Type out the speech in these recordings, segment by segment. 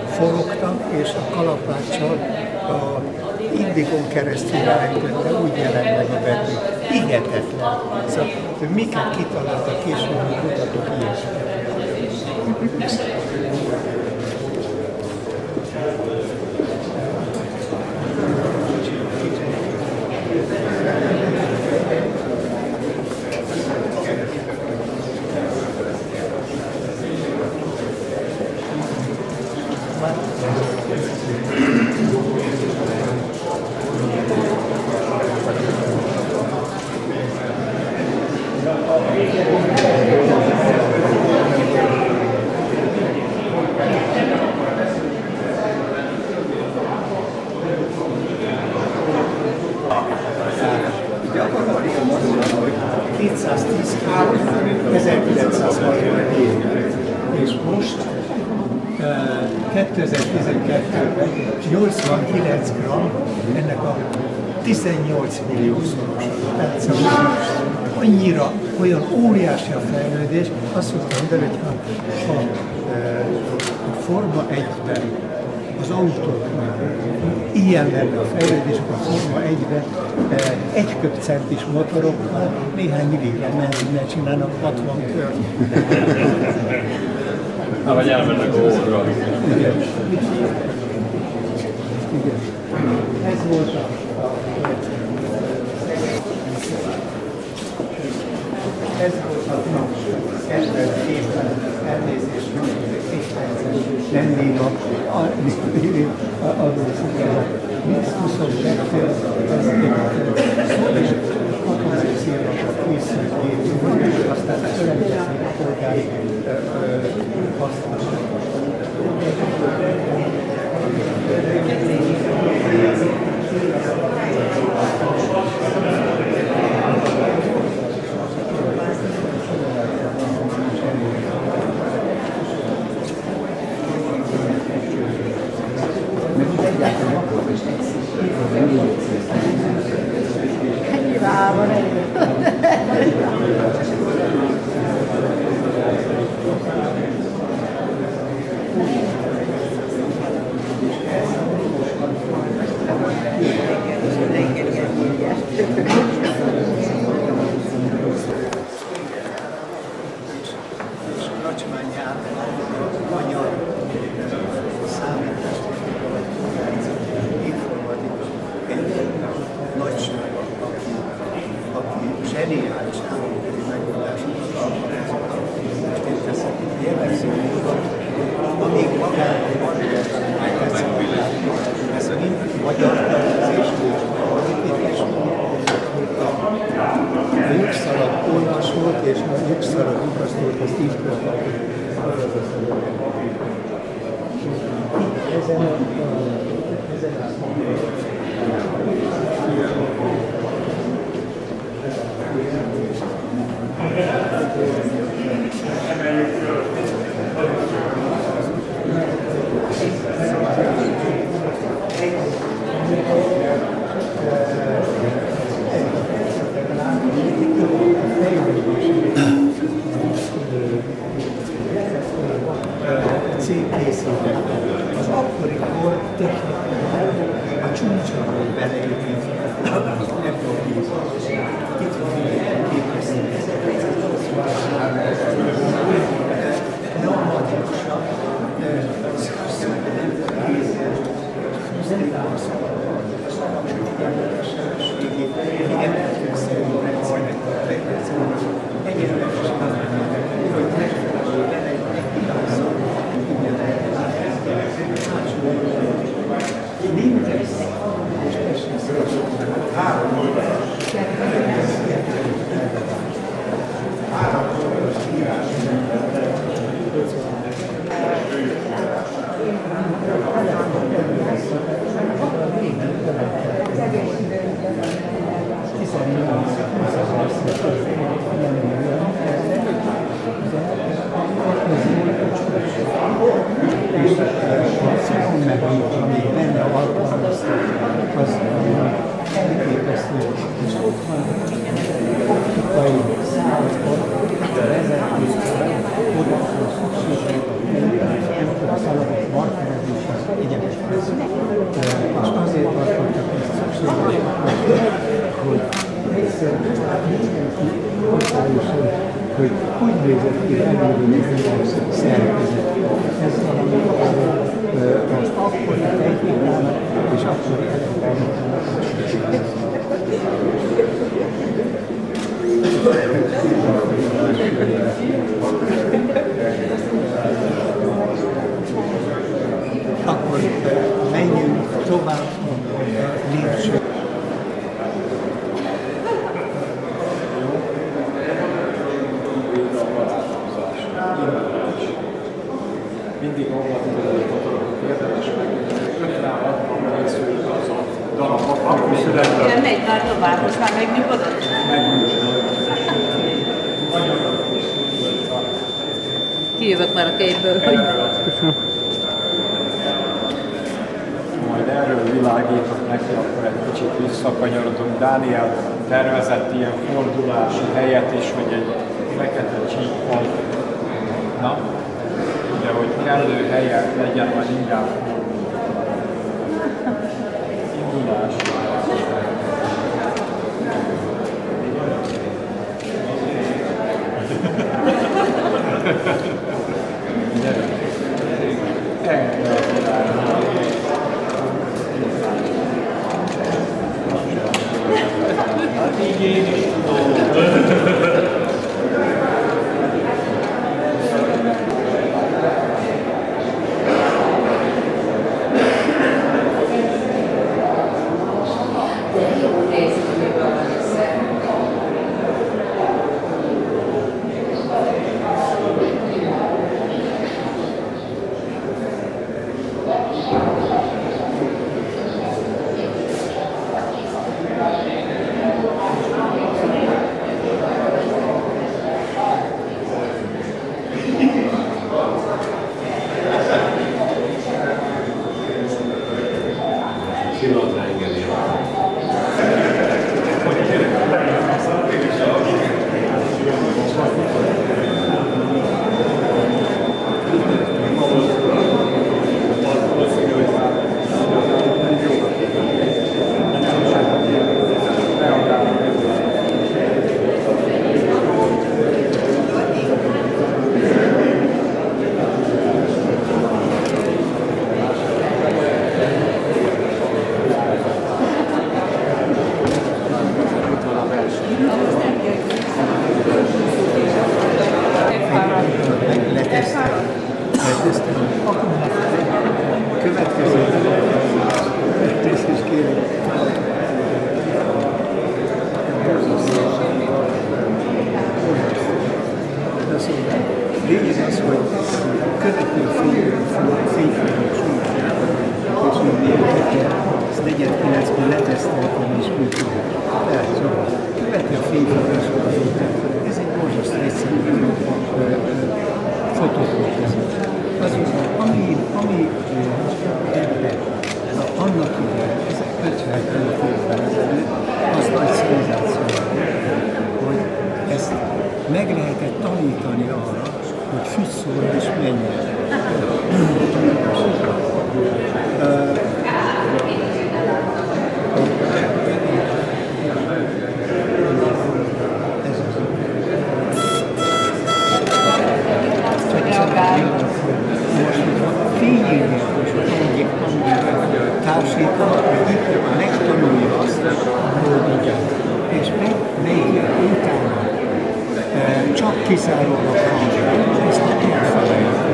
forogtak, és a kalapáccsal a indigon keresztül elengedte, úgy jelent meg a betű. Hihetetlen. Szóval, hogy miket kitaláltak később, hogy mutatok ilyesmit. És most 2012-ben 89 g ennek a 18 milliószoros. Tehát szóval annyira, olyan óriási a fejlődés, azt szoktam mondani, hogy a Forma 1-ben az autóknál ilyen lenne a fejlődés, a Forma 1-ben egy köbcentis motorokkal néhány milligramm benzinnel csinálnak 60 kört. Vagy elmennek a óra. Igen. Igen. Ez volt a kezdet éppen elnézést, lennék adószokra. 22 ez és katonai célra készült évünk, aztán elengedték a polgári használatot. Az akkori kor technikában a csúcsra volt beleépítve ebbe a vízbe. Itt képezték 1983-ban. Pneumatikusan szűkben kézzel a szabadság érdekességét emlékezszerű rendszernek a fejlesztését. Egyenleges hogy minden három szakszervezésen igyekeztek. És azért tartottak ezt szükségesnek, hogy egyszer mindenki hatályosod, hogy úgy nézett ki belülről az szerkezet. Ez valami az akkori technikának és akkori elektronikának akkor menjünk tovább a lépcső. Mindig abban érdemes megnézni, 56-ban készült az a darab, akkor született. Igen, megy már tovább, most már megnyugodott? Kijövök már a képből, hogy... Majd erről világítok neki, akkor egy kicsit visszakanyarodunk. Dániel tervezett ilyen fordulási helyet is, hogy egy fekete csíkkal, na, de hogy kellő helyen legyen, majd inkább indulás. Lényeg az, hogy követő fényfények súlyájában, és ezt 49-ben leteszteltem és működik. Tehát szóval követő fényfények súlyájában, ez egy borzasztó egyszerű fotót ez. Azonban, ami ebben, annak idején, 52 évvel ezelőtt, az nagy szenzáció, hogy ezt meg lehetett tanítani arra, hogy füsszolj és menjen. Ez az. Most a fényérvékos társítanak, hogy itt megtanulja azt, hogy igen. És még utána csak kizárólag hangja, ezt a túlfelejtő.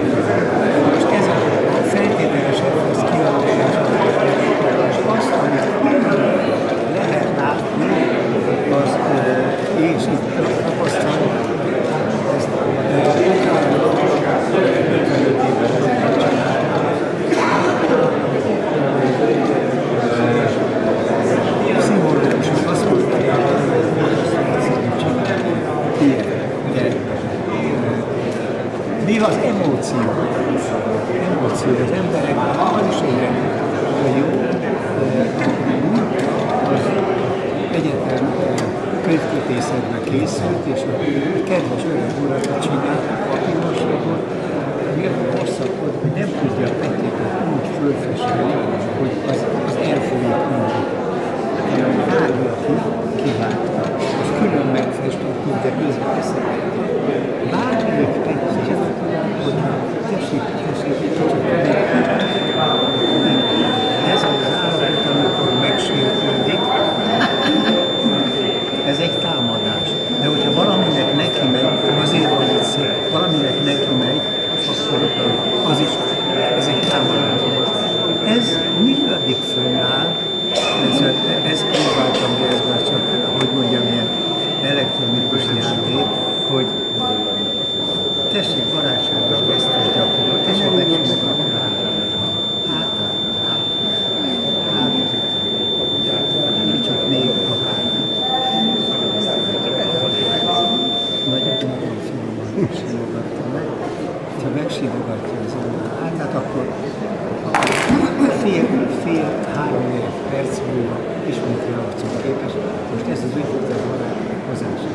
Most ez a feltételes eszköz kialakulása, és azt, amit lehet látni, az, és itt tapasztalni, ezt utána 55 évvel ezelőtt csináltam. Pszichológusok azt mondták, mi az emóció? Emóció az embereknek az is egy jó. Az egyetem könyvkötészetben készült, és a kedves öreg urakat csináltak, aki most miért hosszabb volt, hogy nem tudja a petét fölfesteni, hogy az elfolyik mindig. Bármi, aki kivágta, az külön megfestett, de közben eszembe. Bármelyik tetszés, hogy tessék, ez az állapot, amikor megsértődik, ez egy támadás. De hogyha valaminek neki megy, azért van itt szép, valaminek neki megy, akkor az is, ez egy támadás. Ez mindaddig fönnáll, ezt próbáltam, de ez már csak, hogy mondjam, ilyen elektronikus játék, hogy tessék barátságos gesztus gyakorol, tessék megsimogatni a csak még a nagyon finomban simogatta meg. Ha megsimogatja az hátát, akkor fél-három perc múlva ismét reakció képes. Most ez az ügyfőzet hozása.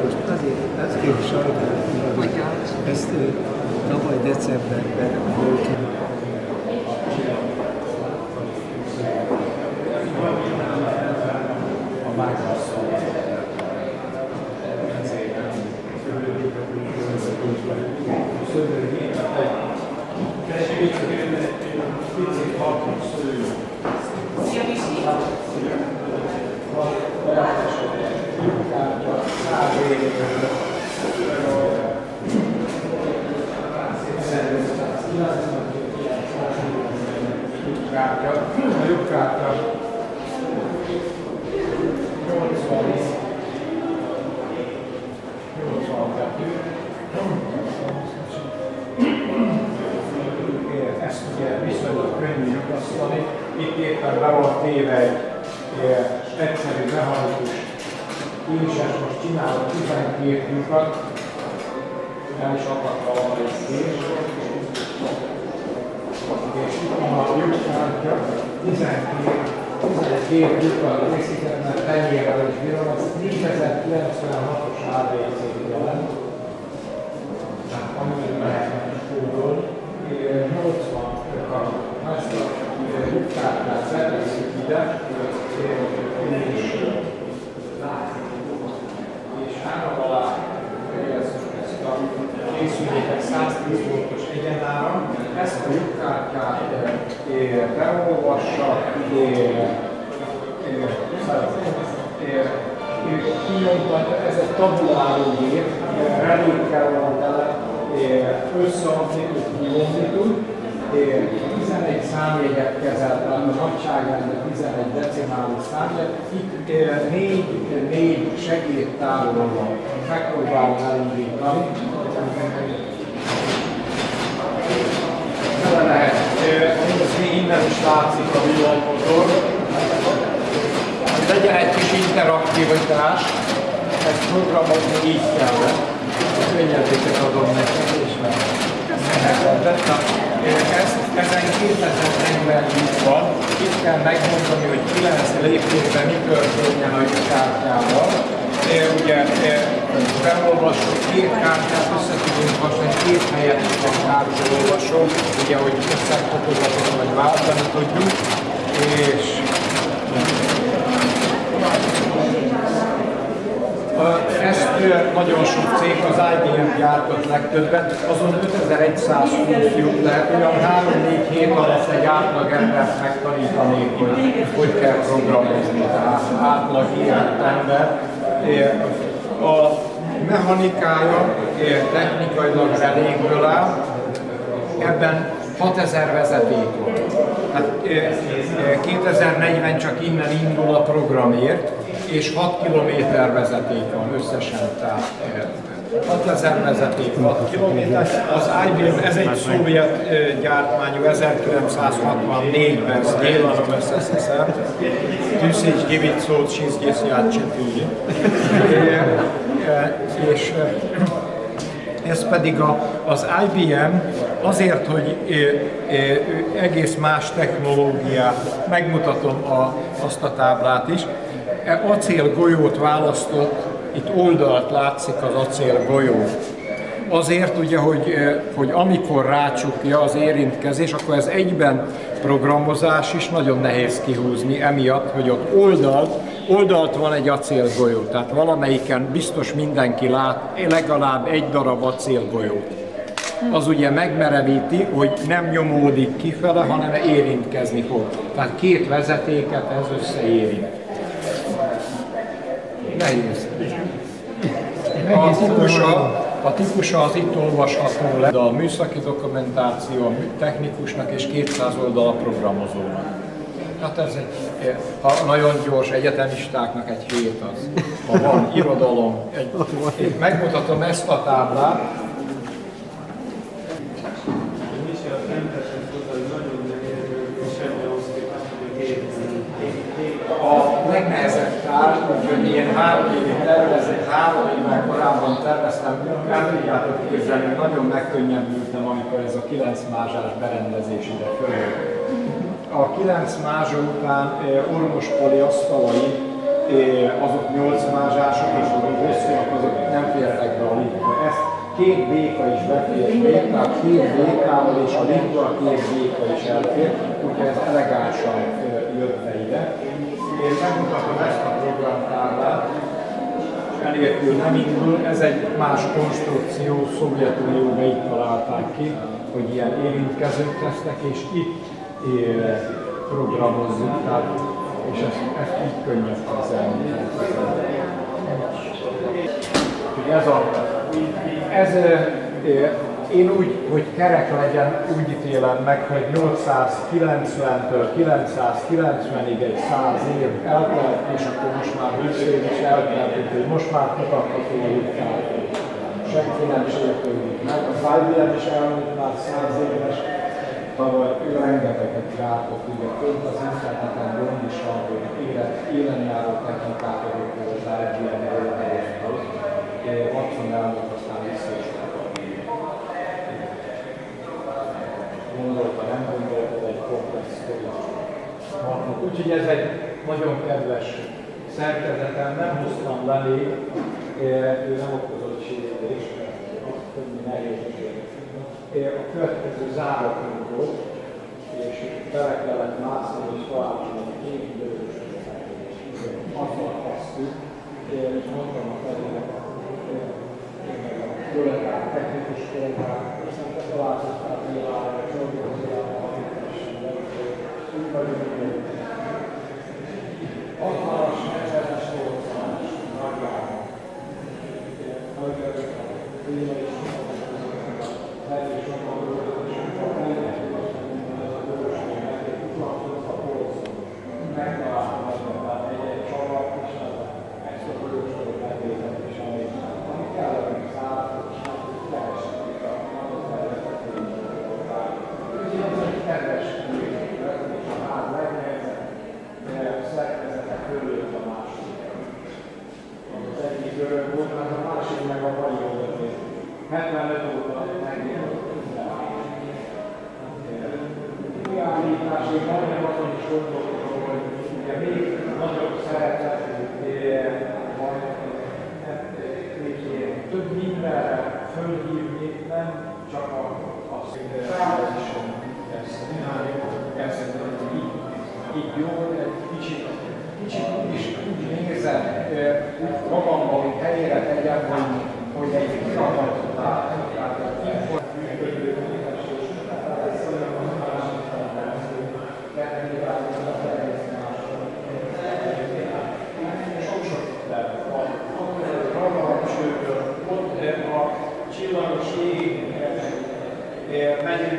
Most azért én sajnálom, hogy ezt tavaly decemberben volt. Ezt ugye viszonylag könnyű nyugasztani. Itt éppen be van téve egy egyszerű mechanikus kincsest, most csinálok 12 lyukat, el is akadva van egy szés. És itt van a lyukkártya, 12 lyukat készített, mert tenyérrel is bírom, az 4096-os ABC-t jelent. Amiben lehetne kódolni. 80 ezt a lyukkártyát betesszük ide, és áram alá helyezzük ezt a készüléket 110 voltos egyenáram. Ezt a lyukkártyát beolvassa, ez egy tabuláló gép, relékkel van tele, összeadni, kivonni tud, 11 számjegyet kezelt, tehát a nagyságrendben 11 decimális számjegy, itt 4 segédtávolon van, megpróbálom elindítani. Vele lehet nézni, innen is látszik a villanymotor. Legyen egy kis interaktivitás, ezt programozni így kellett. Könnyedéket adom nekik, és ezen 2040 lyuk van. Itt kell megmondani, hogy 9 lépésben mi történjen a lyukkártyával. Ugye beolvasó 2 kártyát össze tudunk hasonlítani, 2 helyet is van kártyolvasó, ugye, hogy összekotozatot vagy váltani tudjuk. És ezt nagyon sok cég, az IBM gyártott legtöbbet, azon 5120 lyuk lehet, olyan 3-4 hét alatt egy átlag embert megtanítani, hogy kell programozni, tehát átlag életember. A mechanikája technikailag relékből áll, ebben 6000 vezeték van. Hát 2040 csak innen indul a programért, és 6 km vezeték van összesen, tehát 6000 vezeték, 6 km. Az IBM, ez egy szovjet gyártmányú, 1964-ben szélenom SSSR, tűzés Givicót, Sizgyészját Csepüli. És ez pedig az IBM azért, hogy egész más technológiát, megmutatom azt a táblát is, acélgolyót választott, itt oldalt látszik az acélgolyó. azért ugye, hogy amikor rácsukja az érintkezés, akkor ez egyben programozás is nagyon nehéz kihúzni, emiatt, hogy ott oldalt van egy acélgolyó, tehát valamelyiken biztos mindenki lát legalább egy darab acélgolyót. Az ugye megmerevíti, hogy nem nyomódik kifele, hanem érintkezni fog. Tehát két vezetéket ez összeérint. Nehéz. A típusa az itt olvasható le, a műszaki dokumentáció a technikusnak és 200 oldal a programozónak. Hát ez ha nagyon gyors egyetemistáknak egy hét az. Ha van irodalom, én megmutatom ezt a táblát. A legnehezebb tárgy, úgyhogy én 3 évvel korábban terveztem, el tudjátok képzelni, nagyon megkönnyebbültem, amikor ez a 9 mázsás berendezés ide fölött. A 9 mázsa után ormos poliasztalai, azok 8 mázsások, és azok hosszúak, azok nem fértek be a liftbe. Ezt 2 béka is befér, tehát 2 békával és a liftbe a 2 béka is elfér, úgyhogy ez elegánsan jött be ide. Én megmutatom ezt a programtáblát, enélkül nem indul, ez egy más konstrukció, Szovjetunióban itt találták ki, hogy ilyen érintkezők lesznek, és itt programozzuk, tehát, és ezt így könnyebb kezelni. Én úgy, hogy kerek legyen, úgy ítélem meg, hogy 890-től 990-ig egy 100 év eltelt, és akkor most már 20 év is eltelt, hogy most már kutatható a lyukkát. Senki nem sértődik meg. A Fájbillem is elmúlt már 100 éves, tavaly ő rengeteget látott, ugye fönt az interneten gond is van, hogy élenjáró technikát adott hozzá egy ilyen előadáshoz. Watson elmúlt, aztán vissza is gondolta, nem gondolta, egy komplex sztori. Úgyhogy ez egy nagyon kedves szerkezetem, nem hoztam belé, ő nem okozott sérülést, mert többi nehézség. A következő záratunk volt, és bele kellett mászni, és találni egy idős azzal kezdtük, és mondtam a felére, kollégák, technikus kollégák, hiszen te találkoztál világra, csodálkoztál, úgy vagyunk, hogy 60-as, 70-es, 80-as nagyjában. Nagyjában, klíma is helyes sokkal dolgozott, és sokkal az a bőrösségnek, egy utolsó a polcon. Megtaláltam azonban egy csavat, és ezt a bőrösséget megvédett, és ami kellene szállított, és lehesették a nagyon fejlesztett lényegeket. Úgyhogy ez egy kedves lényegeket, és a ház legnehezebb szerkezete körül a másik. Az egyik örök volt, mert a másik meg a mai oldalét. 75 óta megjelent. Kiállítás, én majdnem azon is gondolkodom, hogy ugye még nagyobb szeretet van, több mindenre fölhívni, nem csak azt, hogy felvezésen ezt csinálni, így jó, egy kicsit úgy nézem, úgy magamban, hogy helyére tegyem, hogy egy feladatot látok. Csillagos ég, menjünk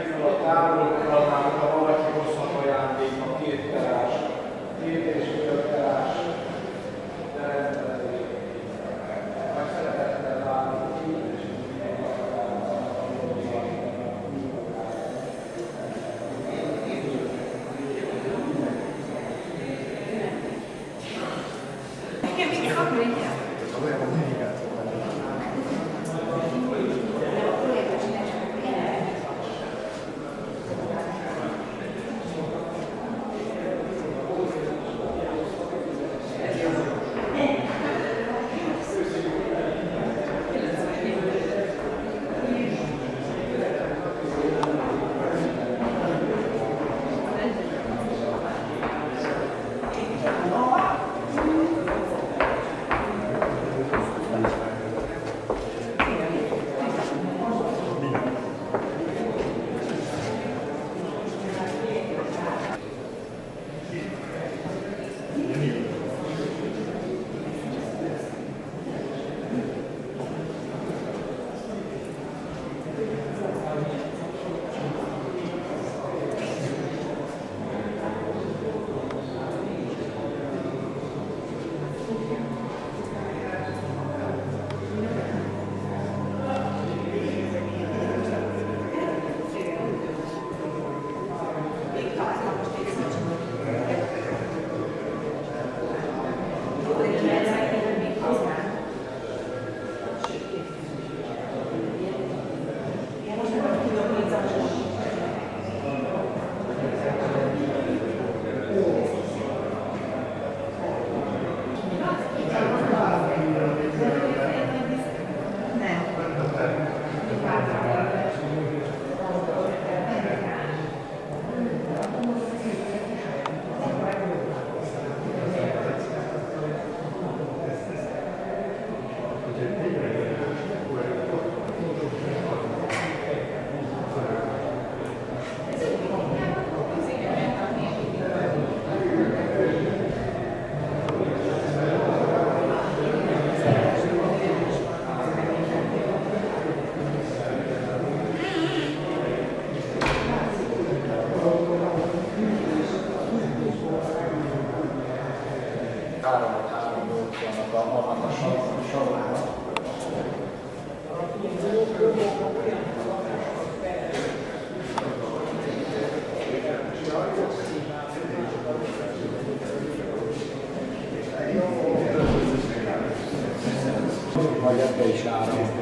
vagy ebbe is áramot.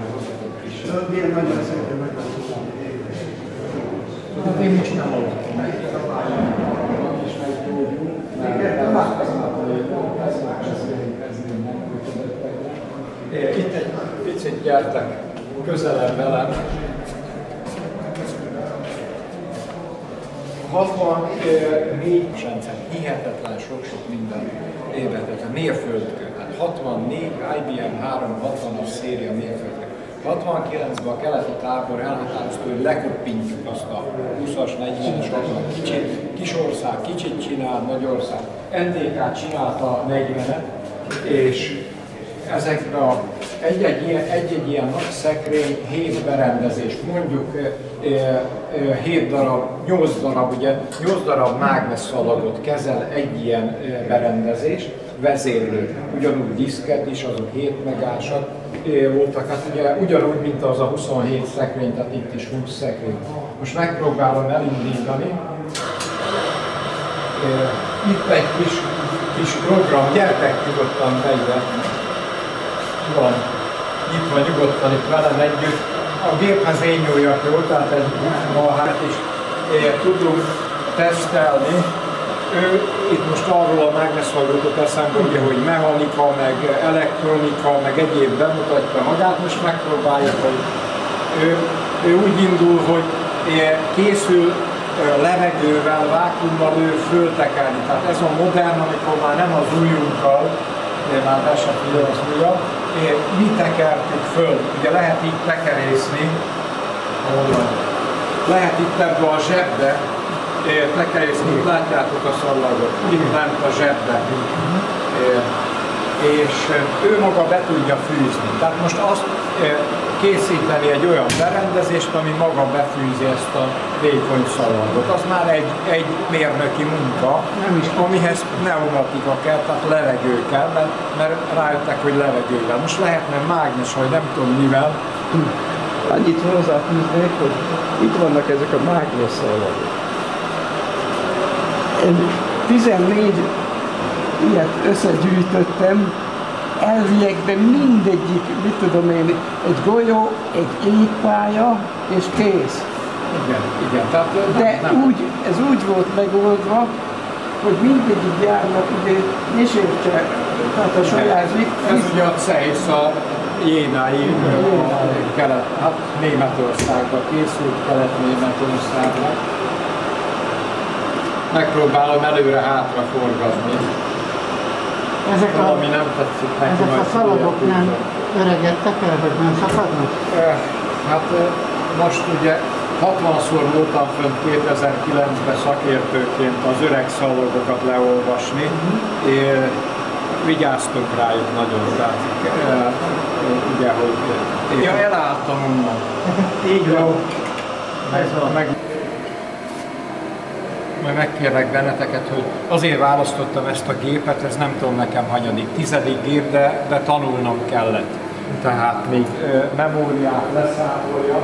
Milyen nagyon szeretem meg a hát én most nem alakom meg. Itt egy picit gyertek közelebb velem. 64 rendszer, hihetetlen sok minden évet, a mérföldkő. 64 IBM 360-as széria mérföldkő. 69-ben a keleti tábor elhatározta, hogy lekoppintjuk azt a 20-as, 40-es, 60-as kis ország, kicsit csinál, nagy ország. NDK csinálta a 40-et, és ezekre egy-egy ilyen nagy szekrény, 7 berendezés, mondjuk 7 darab, 8 darab, ugye 8 darab mágnesszalagot kezel egy ilyen berendezés, vezérlő, ugyanúgy diszket is, azok 7 megásak voltak, hát ugye ugyanúgy, mint az a 27 szekrény, tehát itt is 20 szekrény. Most megpróbálom elindítani. Itt egy kis program, gyertek nyugodtan be ide. Van, itt van nyugodtan, itt velem együtt. A géphez én nyúljak, jó, tehát egy hát is tudunk tesztelni. Ő itt most arról a mágnesszalagot eszembe, ugye, hogy mechanika, meg elektronika, meg egyéb bemutatja magát, most megpróbáljuk, hogy ő úgy indul, hogy készül levegővel, vákuummal ő föltekerni. Tehát ez a modern, amikor már nem az ujjunkkal, már be sem figyel az ujjam, mi tekertük föl. Ugye lehet így tekerészni, lehet itt ebbe a zsebbe tekerészni, látjátok a szallagot, itt lent a zsebbe. És ő maga be tudja fűzni. Tehát most azt készíteni egy olyan berendezést, ami maga befűzi ezt a vékony szalagot. Az már egy mérnöki munka, amihez pneumatika kell, tehát levegő kell, mert rájöttek, hogy levegővel. Most lehetne mágnes, vagy nem tudom mivel. Annyit hozzáfűznék, hogy itt vannak ezek a mágnes szalagok. 14 ilyet összegyűjtöttem, elviekben mindegyik, mit tudom én, egy golyó, egy égpálya és kész. Igen. Tehát de ez úgy volt megoldva, hogy mindegyik járnak ugye nisértse, tehát a saját ez ugye a CEISZ, a jénái, kelet, hát Németországban készült, Kelet-Németországban. Megpróbálom előre-hátra forgatni. Valami nem tetszik neki. Ezek a szalagok nem öregedtek el, vagy nem szakadnak? Hát most ugye 60-szor voltam fönt 2009-ben szakértőként az öreg szalagokat leolvasni, és vigyáztunk rájuk nagyon, tehát ugye, hogy ja, elálltam onnan. Így van. Majd megkérlek benneteket, hogy azért választottam ezt a gépet, ez nem tudom nekem hanyadik, 10. gép, de tanulnom kellett. Tehát még memóriát leszámolja.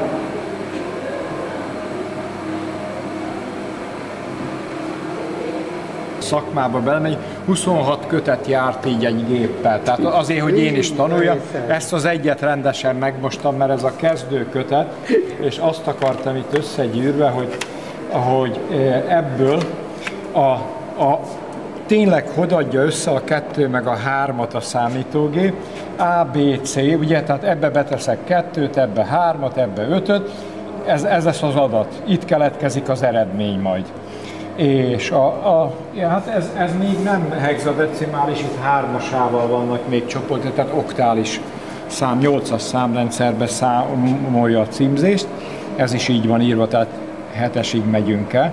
Szakmába belemegy, 26 kötet járt így egy géppel. Tehát azért, hogy én is tanuljam, ezt az egyet rendesen megmostam, mert ez a kezdő kötet, és azt akartam itt összegyűrve, hogy ebből tényleg hogy adja össze a 2 meg a 3-at a számítógép, A, B, C, ugye, tehát ebbe beteszek 2-t, ebbe 3-at, ebbe 5-öt, ez lesz az adat, itt keletkezik az eredmény majd. És hát ez még nem hexadecimális, itt 3-asával vannak még csoportok, tehát oktális szám, 8-as számrendszerbe számolja a címzést, ez is így van írva, tehát 7-esig megyünk el.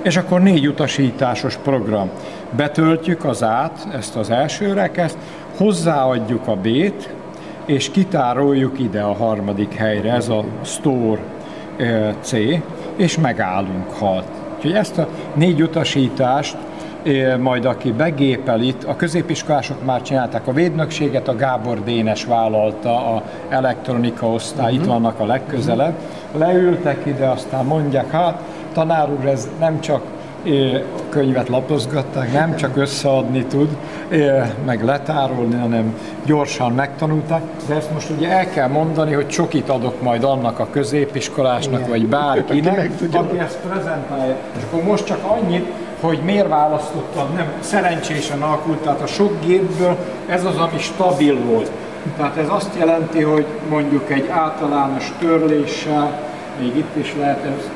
És akkor 4 utasításos program. Betöltjük az A-t, ezt az első rekeszt, hozzáadjuk a B-t, és kitároljuk ide a harmadik helyre, ez a store C, és megállunk halt. Úgyhogy ezt a 4 utasítást majd aki begépel itt, a középiskolások már csinálták a védnökséget, a Gábor Dénes vállalta, a elektronika osztály, itt vannak a legközelebb. Leültek ide, aztán mondják, hát tanár úr, ez nem csak könyvet lapozgatták, nem csak összeadni tud, meg letárolni, hanem gyorsan megtanulták. De ezt most ugye el kell mondani, hogy csokit adok majd annak a középiskolásnak, vagy bárkinek, aki ezt prezentálja. És akkor most csak annyit, hogy miért választottam, nem szerencsésen alakult, tehát a sok gépből ez az, ami stabil volt. Tehát ez azt jelenti, hogy mondjuk egy általános törléssel, még itt is lehet ez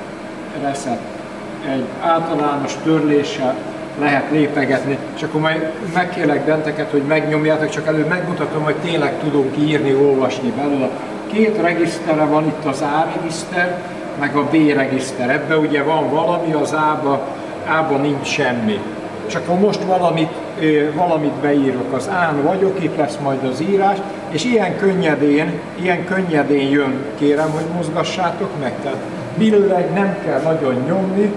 reset, egy általános törléssel lehet lépegetni, és akkor majd megkérlek benteket, hogy megnyomjátok, csak előbb megmutatom, hogy tényleg tudunk írni, olvasni belőle. Két regisztere van, itt az A regiszter, meg a B regiszter. Ebben ugye van valami, az A-ban nincs semmi. És akkor most valamit beírok, az A-n vagyok, itt lesz majd az írás, és ilyen könnyedén jön, kérem, hogy mozgassátok meg. Tehát billeg nem kell nagyon nyomni,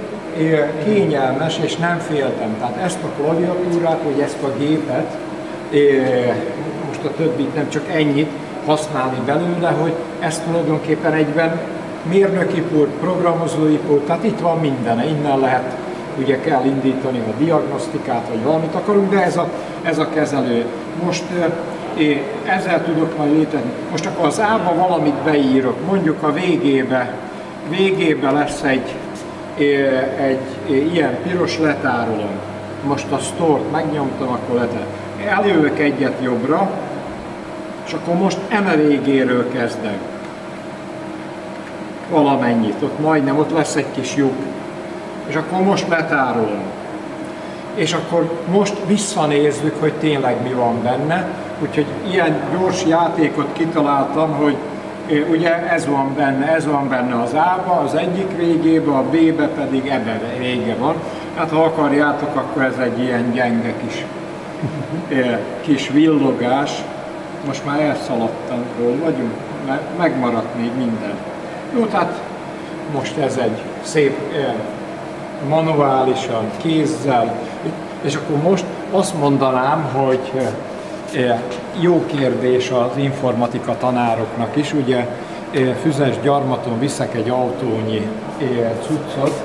kényelmes, és nem féltem. Tehát ezt a klaviatúrát, vagy ezt a gépet, most a többit nem, csak ennyit használni belőle, hogy ez tulajdonképpen egyben mérnöki pult, programozói pult, tehát itt van minden, innen lehet, ugye kell indítani a diagnosztikát, vagy valamit akarunk, de ez a kezelő. Most ezzel tudok majd létezni. Most akkor az A-ba valamit beírok, mondjuk a végébe lesz egy ilyen piros, letárolom. Most a Store-t megnyomtam, akkor letárolom. Eljövök egyet jobbra, és akkor most eme végéről kezdem. Valamennyit, ott majdnem, ott lesz egy kis lyuk. És akkor most letárolom. És akkor most visszanézzük, hogy tényleg mi van benne. Úgyhogy ilyen gyors játékot kitaláltam, hogy ugye ez van benne az A-ba, az egyik végébe, a B-be pedig ebbe vége van. Hát ha akarjátok, akkor ez egy ilyen gyenge kis villogás. Most már elszaladtam, hol vagyunk, megmaradt még minden. Jó, tehát most ez egy szép manuálisan, kézzel, és akkor most azt mondanám, hogy jó kérdés az informatika tanároknak is, ugye Füzesgyarmaton viszek egy autónyi cuccot,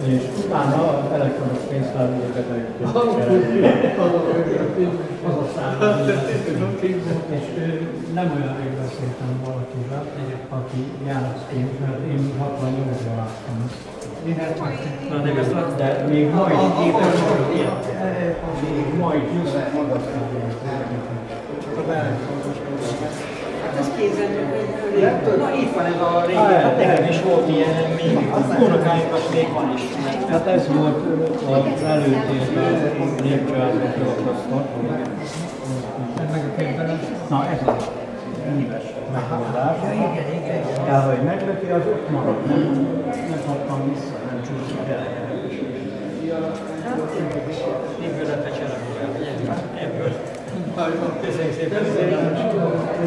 és utána elektronos pénztárgépet az a számla. És nem olyan rég beszéltem valakivel, aki János Pénz, mert én 68-ban láttam. Na nem ez az, de még ma is képes vagyok ilyen. Még ma is just. Hát ez kézen, na itt van ez a régi. Hát nekem is volt ilyen, még unokáimnak még van is. Hát ez volt az előtérben, népcsaládban dolgoztak. Meg a képben. Na ez az műves megoldás. De hogy meglöki, az ott marad, nem hattam vissza, nem csúszik el. Ebből lett a cselekvője, ebből. Köszönjük szépen,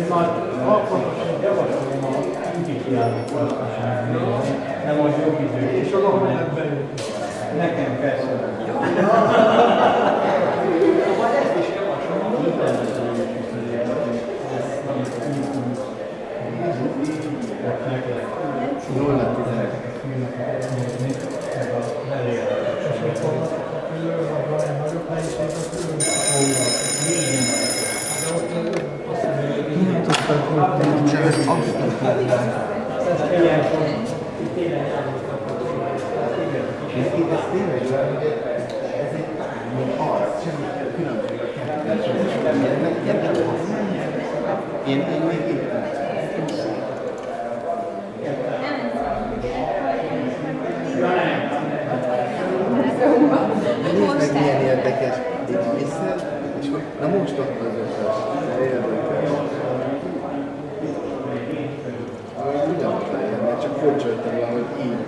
már alkalmasan javasolom a ügykiállítót, nem az jobb idő. És valahol ebben nekem persze. Majd ezt is javasolom. Én még itt. Nézd meg, milyen érdekes. Itt vissza, és hogy na most ott az összes. Érdekes. Ugyanott legyen, mert csak fölcsöltem valahogy így.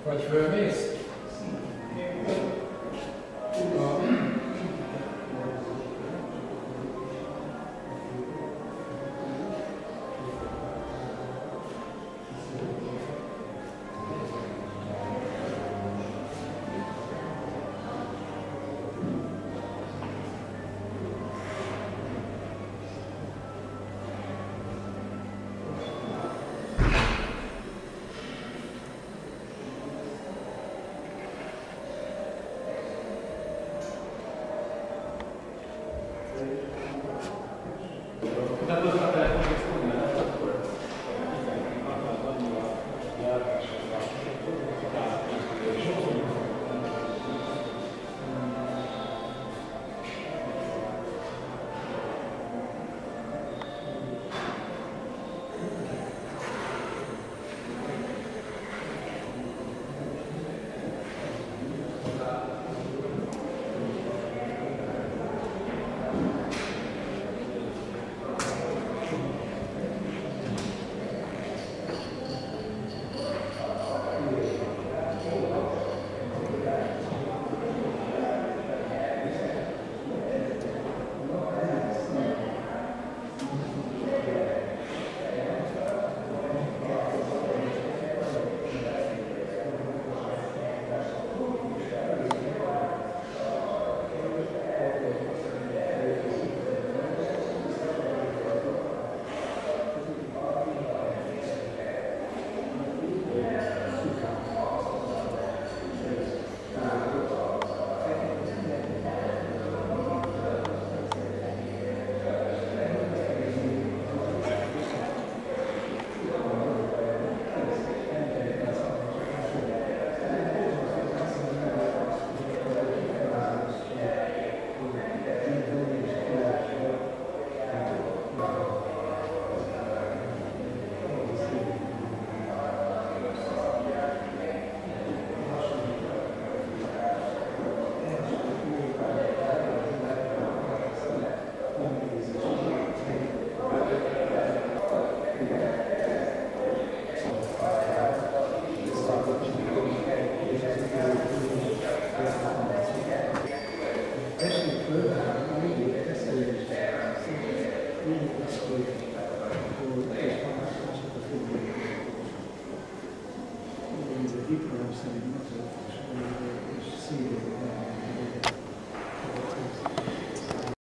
Vagy fölmész?